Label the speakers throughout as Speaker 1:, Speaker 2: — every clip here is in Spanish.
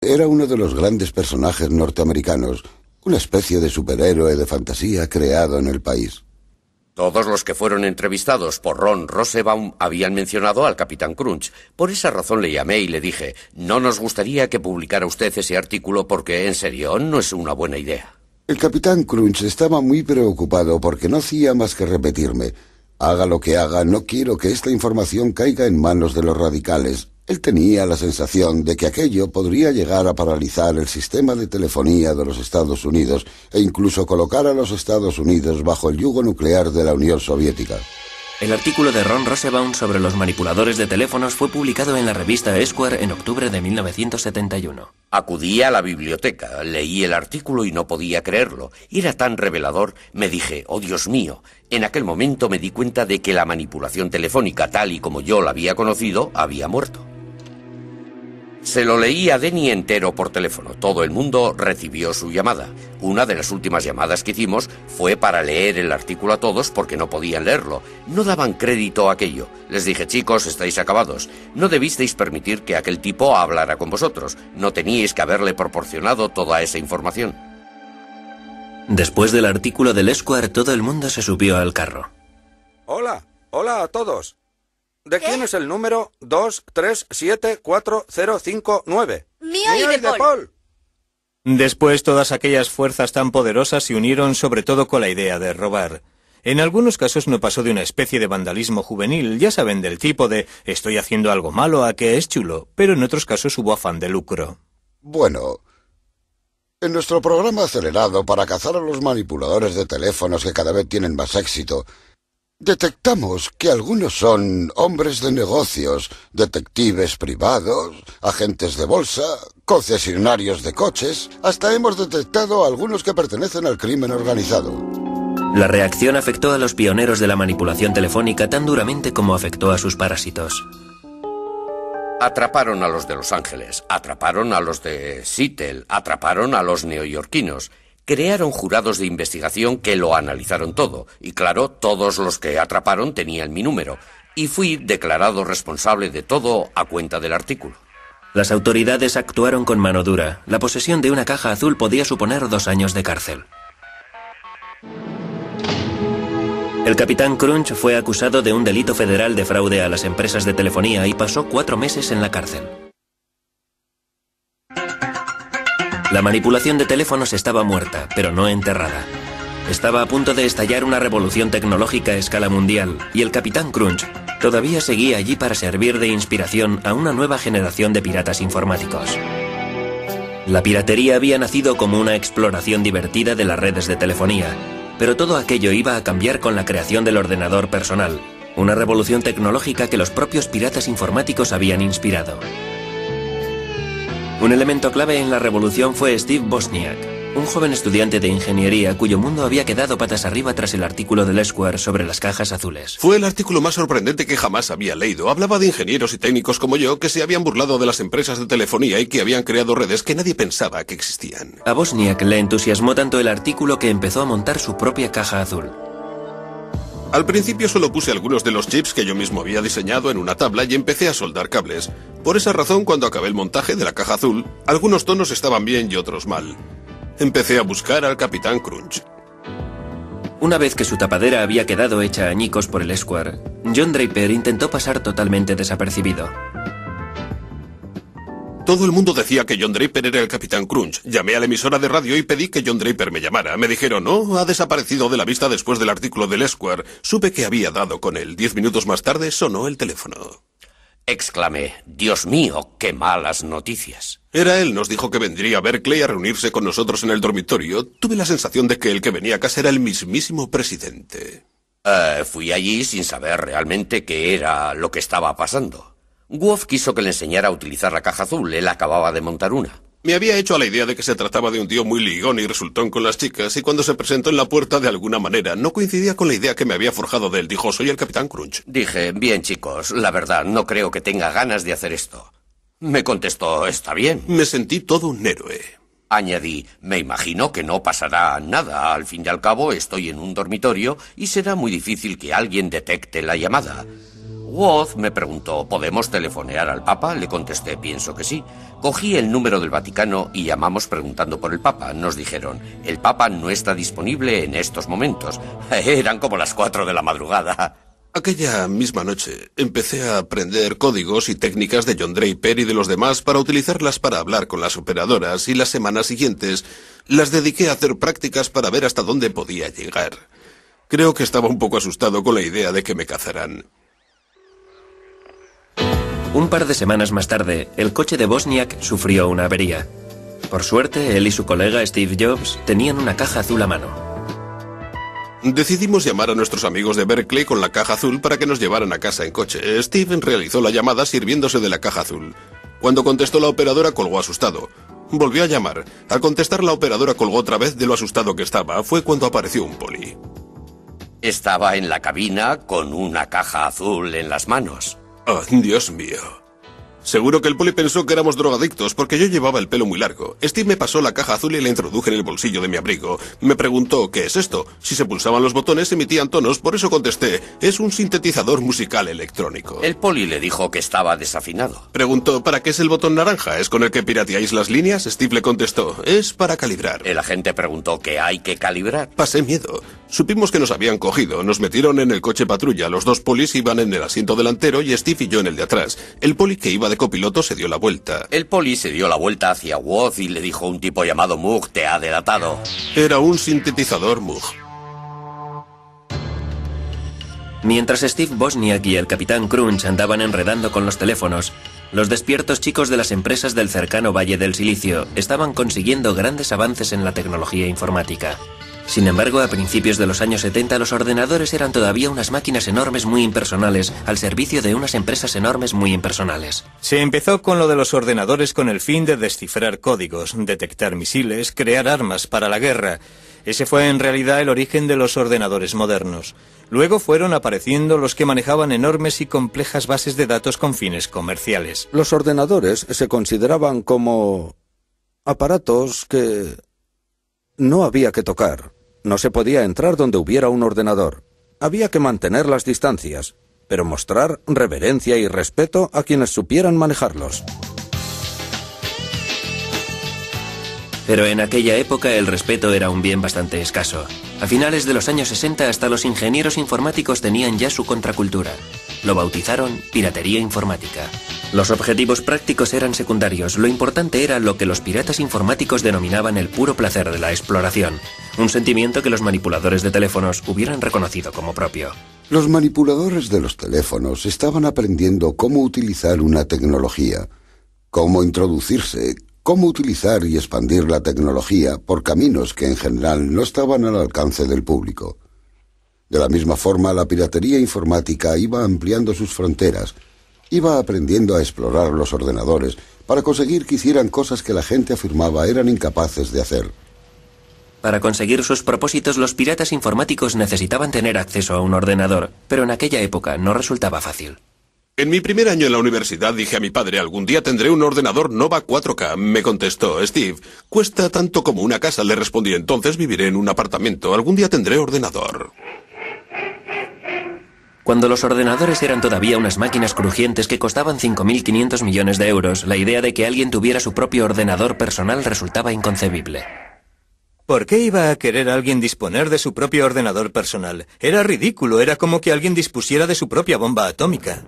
Speaker 1: Era uno de los grandes personajes norteamericanos, una especie de superhéroe de fantasía creado en el país.
Speaker 2: Todos los que fueron entrevistados por Ron Rosenbaum habían mencionado al Capitán Crunch. Por esa razón le llamé y le dije, no nos gustaría que publicara usted ese artículo porque, en serio, no es una buena idea.
Speaker 1: El Capitán Crunch estaba muy preocupado porque no hacía más que repetirme, haga lo que haga, no quiero que esta información caiga en manos de los radicales. Él tenía la sensación de que aquello podría llegar a paralizar el sistema de telefonía de los Estados Unidos e incluso colocar a los Estados Unidos bajo el yugo nuclear de la Unión Soviética.
Speaker 3: El artículo de Ron Rosenbaum sobre los manipuladores de teléfonos fue publicado en la revista Esquire en octubre de 1971.
Speaker 2: Acudí a la biblioteca, leí el artículo y no podía creerlo. Era tan revelador, me dije, oh Dios mío. En aquel momento me di cuenta de que la manipulación telefónica, tal y como yo la había conocido, había muerto. Se lo leí a Denny entero por teléfono. Todo el mundo recibió su llamada. Una de las últimas llamadas que hicimos fue para leer el artículo a todos porque no podían leerlo. No daban crédito a aquello. Les dije, chicos, estáis acabados. No debisteis permitir que aquel tipo hablara con vosotros. No teníais que haberle proporcionado toda esa información.
Speaker 3: Después del artículo del Esquire, todo el mundo se subió al carro.
Speaker 4: Hola a todos. ¿De quién es el número 2374059?
Speaker 5: Mío y de Paul.
Speaker 6: Después, todas aquellas fuerzas tan poderosas se unieron sobre todo con la idea de robar. En algunos casos no pasó de una especie de vandalismo juvenil, ya saben, del tipo de estoy haciendo algo malo a que es chulo, pero en otros casos hubo afán de lucro.
Speaker 1: Bueno, en nuestro programa acelerado para cazar a los manipuladores de teléfonos que cada vez tienen más éxito, detectamos que algunos son hombres de negocios, detectives privados, agentes de bolsa, concesionarios de coches. Hasta hemos detectado a algunos que pertenecen al crimen organizado.
Speaker 3: La reacción afectó a los pioneros de la manipulación telefónica tan duramente como afectó a sus parásitos.
Speaker 2: Atraparon a los de Los Ángeles, atraparon a los de Seattle, atraparon a los neoyorquinos. Crearon jurados de investigación que lo analizaron todo. Y claro, todos los que atraparon tenían mi número. Y fui declarado responsable de todo a cuenta del artículo.
Speaker 3: Las autoridades actuaron con mano dura. La posesión de una caja azul podía suponer 2 años de cárcel. El Capitán Crunch fue acusado de un delito federal de fraude a las empresas de telefonía y pasó 4 meses en la cárcel. La manipulación de teléfonos estaba muerta, pero no enterrada. Estaba a punto de estallar una revolución tecnológica a escala mundial, y el Capitán Crunch todavía seguía allí para servir de inspiración a una nueva generación de piratas informáticos. La piratería había nacido como una exploración divertida de las redes de telefonía, pero todo aquello iba a cambiar con la creación del ordenador personal, una revolución tecnológica que los propios piratas informáticos habían inspirado. Un elemento clave en la revolución fue Steve Wozniak, un joven estudiante de ingeniería cuyo mundo había quedado patas arriba tras el artículo del Esquire sobre las cajas azules.
Speaker 7: Fue el artículo más sorprendente que jamás había leído. Hablaba de ingenieros y técnicos como yo que se habían burlado de las empresas de telefonía y que habían creado redes que nadie pensaba que existían.
Speaker 3: A Wozniak le entusiasmó tanto el artículo que empezó a montar su propia caja azul.
Speaker 7: Al principio solo puse algunos de los chips que yo mismo había diseñado en una tabla y empecé a soldar cables. Por esa razón, cuando acabé el montaje de la caja azul, algunos tonos estaban bien y otros mal. Empecé a buscar al Capitán Crunch.
Speaker 3: Una vez que su tapadera había quedado hecha añicos por el Esquire, John Draper intentó pasar totalmente desapercibido.
Speaker 7: Todo el mundo decía que John Draper era el Capitán Crunch. Llamé a la emisora de radio y pedí que John Draper me llamara. Me dijeron, no, ha desaparecido de la vista después del artículo del Esquire. Supe que había dado con él. 10 minutos más tarde sonó el teléfono.
Speaker 2: Exclamé, Dios mío, qué malas noticias.
Speaker 7: Era él, nos dijo que vendría a Berkeley a reunirse con nosotros en el dormitorio. Tuve la sensación de que el que venía a casa era el mismísimo presidente.
Speaker 2: Fui allí sin saber realmente qué era lo que estaba pasando. Wolf quiso que le enseñara a utilizar la caja azul. Él acababa de montar una.
Speaker 7: Me había hecho a la idea de que se trataba de un tío muy ligón y resultón con las chicas, y cuando se presentó en la puerta de alguna manera no coincidía con la idea que me había forjado de él. Dijo, soy el Capitán Crunch.
Speaker 2: Dije, bien chicos, la verdad, no creo que tenga ganas de hacer esto. Me contestó, está bien.
Speaker 7: Me sentí todo un héroe.
Speaker 2: Añadí, me imagino que no pasará nada. Al fin y al cabo estoy en un dormitorio y será muy difícil que alguien detecte la llamada. Woz me preguntó, ¿podemos telefonear al Papa? Le contesté, pienso que sí. Cogí el número del Vaticano y llamamos preguntando por el Papa. Nos dijeron, el Papa no está disponible en estos momentos. Eran como las 4 de la madrugada.
Speaker 7: Aquella misma noche empecé a aprender códigos y técnicas de John Draper y de los demás para utilizarlas para hablar con las operadoras, y las semanas siguientes las dediqué a hacer prácticas para ver hasta dónde podía llegar. Creo que estaba un poco asustado con la idea de que me cazaran.
Speaker 3: Un par de semanas más tarde, el coche de Wozniak sufrió una avería. Por suerte, él y su colega Steve Jobs tenían una caja azul a mano.
Speaker 7: Decidimos llamar a nuestros amigos de Berkeley con la caja azul para que nos llevaran a casa en coche. Steve realizó la llamada sirviéndose de la caja azul. Cuando contestó la operadora, colgó asustado. Volvió a llamar. Al contestar, la operadora colgó otra vez de lo asustado que estaba. Fue cuando apareció un poli.
Speaker 2: Estaba en la cabina con una caja azul en las manos.
Speaker 7: ¡Oh, Dios mío! Seguro que el poli pensó que éramos drogadictos porque yo llevaba el pelo muy largo. Steve me pasó la caja azul y la introduje en el bolsillo de mi abrigo. Me preguntó, ¿qué es esto? Si se pulsaban los botones emitían tonos, por eso contesté, es un sintetizador musical electrónico.
Speaker 2: El poli le dijo que estaba desafinado.
Speaker 7: Preguntó, ¿para qué es el botón naranja? ¿Es con el que pirateáis las líneas? Steve le contestó, es para calibrar.
Speaker 2: El agente preguntó, ¿qué hay que calibrar?
Speaker 7: Pasé miedo. Supimos que nos habían cogido, nos metieron en el coche patrulla, los dos polis iban en el asiento delantero y Steve y yo en el de atrás. El poli que iba de copiloto se dio la vuelta.
Speaker 2: El poli se dio la vuelta hacia Woz y le dijo, un tipo llamado Moog te ha delatado.
Speaker 7: Era un sintetizador Moog.
Speaker 3: Mientras Steve Wozniak y el capitán Crunch andaban enredando con los teléfonos, los despiertos chicos de las empresas del cercano Valle del Silicio estaban consiguiendo grandes avances en la tecnología informática. Sin embargo, a principios de los años 70 los ordenadores eran todavía unas máquinas enormes muy impersonales al servicio de unas empresas enormes muy impersonales.
Speaker 6: Se empezó con lo de los ordenadores con el fin de descifrar códigos, detectar misiles, crear armas para la guerra. Ese fue en realidad el origen de los ordenadores modernos. Luego fueron apareciendo los que manejaban enormes y complejas bases de datos con fines comerciales.
Speaker 5: Los ordenadores se consideraban como aparatos que no había que tocar. No se podía entrar donde hubiera un ordenador. Había que mantener las distancias, pero mostrar reverencia y respeto a quienes supieran manejarlos.
Speaker 3: Pero en aquella época el respeto era un bien bastante escaso. A finales de los años 60 hasta los ingenieros informáticos tenían ya su contracultura. Lo bautizaron piratería informática. Los objetivos prácticos eran secundarios, lo importante era lo que los piratas informáticos denominaban el puro placer de la exploración, un sentimiento que los manipuladores de teléfonos hubieran reconocido como propio.
Speaker 1: Los manipuladores de los teléfonos estaban aprendiendo cómo utilizar una tecnología, cómo introducirse, cómo utilizar y expandir la tecnología por caminos que en general no estaban al alcance del público. De la misma forma, la piratería informática iba ampliando sus fronteras, iba aprendiendo a explorar los ordenadores para conseguir que hicieran cosas que la gente afirmaba eran incapaces de hacer.
Speaker 3: Para conseguir sus propósitos, los piratas informáticos necesitaban tener acceso a un ordenador, pero en aquella época no resultaba fácil.
Speaker 7: En mi primer año en la universidad dije a mi padre, algún día tendré un ordenador Nova 4K. Me contestó, Steve, cuesta tanto como una casa. Le respondí, entonces viviré en un apartamento. Algún día tendré ordenador.
Speaker 3: Cuando los ordenadores eran todavía unas máquinas crujientes que costaban 5.500 millones de euros, la idea de que alguien tuviera su propio ordenador personal resultaba inconcebible.
Speaker 6: ¿Por qué iba a querer alguien disponer de su propio ordenador personal? Era ridículo, era como que alguien dispusiera de su propia bomba atómica.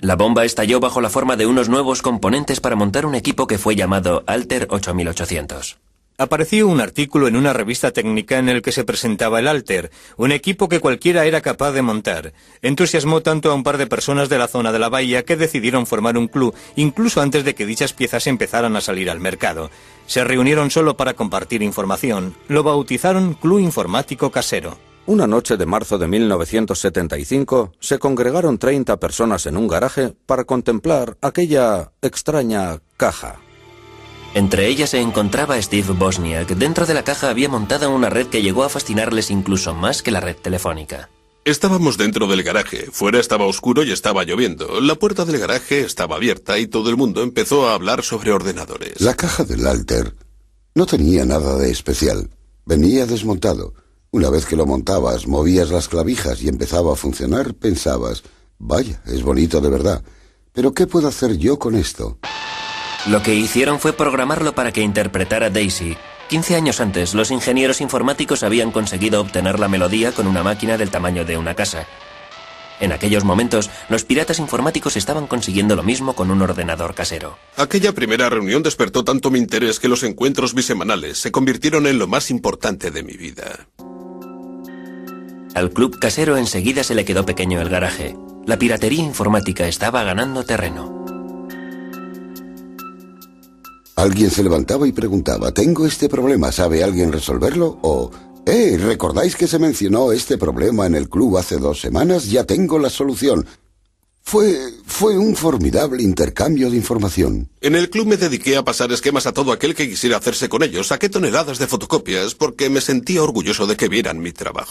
Speaker 3: La bomba estalló bajo la forma de unos nuevos componentes para montar un equipo que fue llamado Altair 8800.
Speaker 6: Apareció un artículo en una revista técnica en el que se presentaba el Altair, un equipo que cualquiera era capaz de montar. Entusiasmó tanto a un par de personas de la zona de la bahía que decidieron formar un club, incluso antes de que dichas piezas empezaran a salir al mercado. Se reunieron solo para compartir información. Lo bautizaron Club Informático Casero.
Speaker 5: Una noche de marzo de 1975 se congregaron 30 personas en un garaje para contemplar aquella extraña caja.
Speaker 3: Entre ellas se encontraba Steve Wozniak. Dentro de la caja había montada una red que llegó a fascinarles incluso más que la red telefónica.
Speaker 7: Estábamos dentro del garaje. Fuera estaba oscuro y estaba lloviendo. La puerta del garaje estaba abierta y todo el mundo empezó a hablar sobre ordenadores.
Speaker 1: La caja del Altair no tenía nada de especial. Venía desmontado. Una vez que lo montabas, movías las clavijas y empezaba a funcionar, pensabas, Vaya, es bonito de verdad. Pero ¿qué puedo hacer yo con esto?
Speaker 3: Lo que hicieron fue programarlo para que interpretara Daisy. 15 años antes, los ingenieros informáticos habían conseguido obtener la melodía con una máquina del tamaño de una casa. En aquellos momentos, los piratas informáticos estaban consiguiendo lo mismo con un ordenador casero.
Speaker 7: Aquella primera reunión despertó tanto mi interés que los encuentros bisemanales se convirtieron en lo más importante de mi vida.
Speaker 3: Al club casero enseguida se le quedó pequeño el garaje. La piratería informática estaba ganando terreno.
Speaker 1: Alguien se levantaba y preguntaba, ¿tengo este problema? ¿Sabe alguien resolverlo? O, ¿recordáis que se mencionó este problema en el club hace 2 semanas? Ya tengo la solución. Fue un formidable intercambio de información.
Speaker 7: En el club me dediqué a pasar esquemas a todo aquel que quisiera hacerse con ellos. Saqué toneladas de fotocopias porque me sentía orgulloso de que vieran mi trabajo.